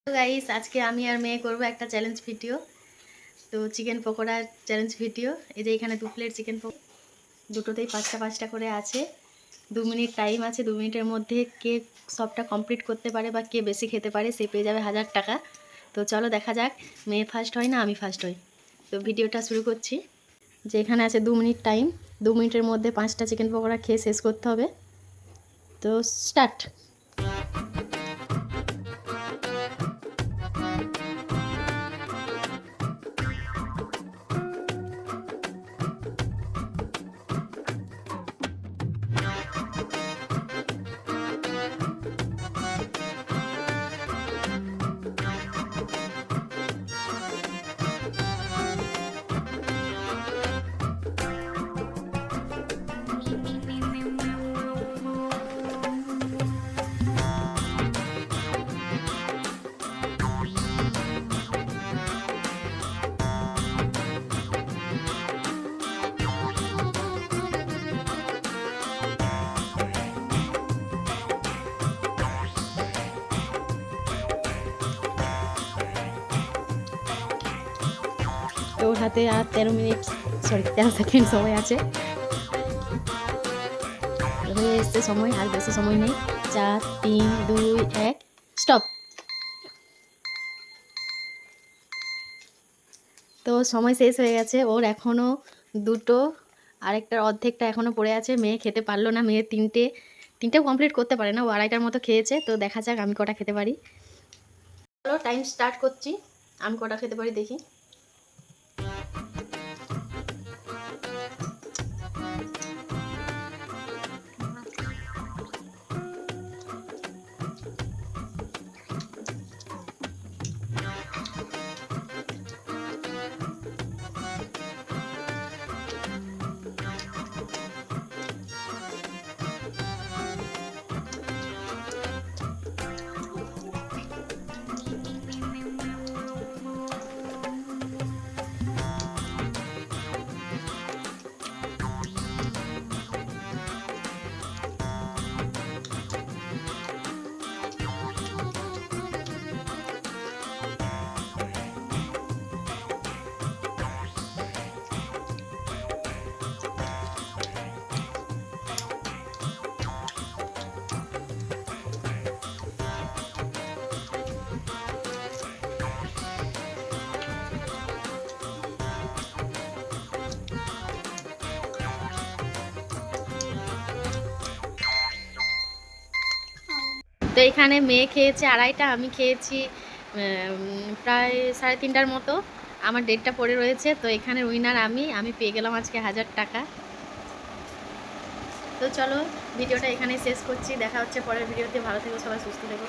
তো গাইস আজকে আমি আর মেয়ে করব একটা চ্যালেঞ্জ ভিডিও। তো চিকেন পকোড়ার চ্যালেঞ্জ ভিডিও। এই যে এখানে 2 প্লেট চিকেন পকোড়া, দুটোতেই 5টা 5টা করে আছে। 2 মিনিট টাইম আছে। 2 মিনিটের মধ্যে কে সবটা কমপ্লিট করতে পারে বা কে বেশি খেতে পারে সে পেয়ে যাবে 1000 টাকা। তো চলো দেখা যাক মেয়ে ফার্স্ট হয় না আমি ফার্স্ট হই। তো ভিডিওটা শুরু করছি। যে এখানে আছে 2 মিনিট টাইম। 2 মিনিটের মধ্যে 5টা চিকেন পকোড়া খেয়ে শেষ করতে হবে। তো স্টার্ট। তো ওর হাতে আর 13 মিনিট, সরি 13 সেকেন্ড সময় আছে। হয়ে এসছে সময়, আর বেশি সময় নেই। 4 3 2 1 স্টপ। তো সময় শেষ হয়ে গেছে। ওর এখনও দুটো, আরেকটার অর্ধেকটা এখনও পড়ে আছে। মেয়ে খেতে পারলো না। মেয়ে তিনটেও কমপ্লিট করতে পারে না। ও আড়াইটার মতো খেয়েছে। তো দেখা যাক আমি কটা খেতে পারি। চলো টাইম স্টার্ট করছি। আমি কটা খেতে পারি দেখি। তো এখানে মেয়ে খেয়েছে আড়াইটা, আমি খেয়েছি প্রায় 3:30টার মতো। আমার 1:30টা পড়ে রয়েছে। তো এখানে উইনার আমি পেয়ে গেলাম আজকে 1000 টাকা। তো চলো ভিডিওটা এখানেই শেষ করছি। দেখা হচ্ছে পরের ভিডিওতে। ভালো থেকো সবাই, সুস্থ থেকো।